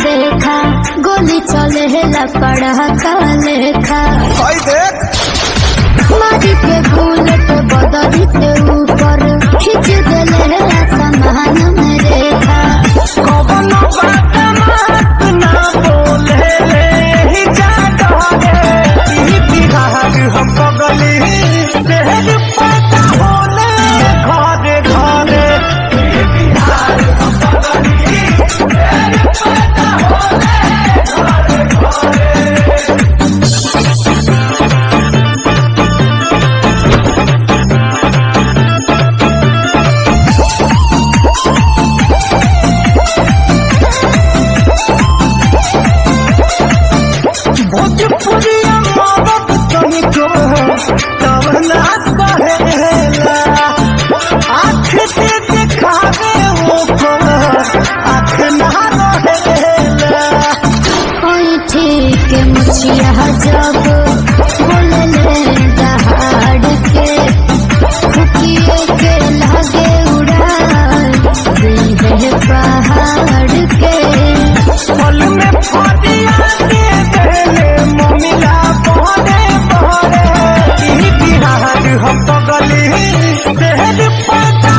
देखा गोली चले हेला पढ़ा का लेखा मारी के बुलेट बदली से ऊपर खींच देले आसमान में रेखा कौन बात मत ना बोले ही जाता है ई बिहार हम गली शहर पता होले घरे घरे ई बिहार हम गली शहर पता होले घरे घरे। भोजपुरिया मावत तुमको तवना सहेला आँख से दिखावे वो को आँख ना रहेला ओए ठीक मुछिया जब बोले ले दहाड़ के खुकिए के लागे उड़ा दिल पहाड़ के पल में फटिया के देले ममिला बहरे बहरे ई बिहार हम गली शहर पता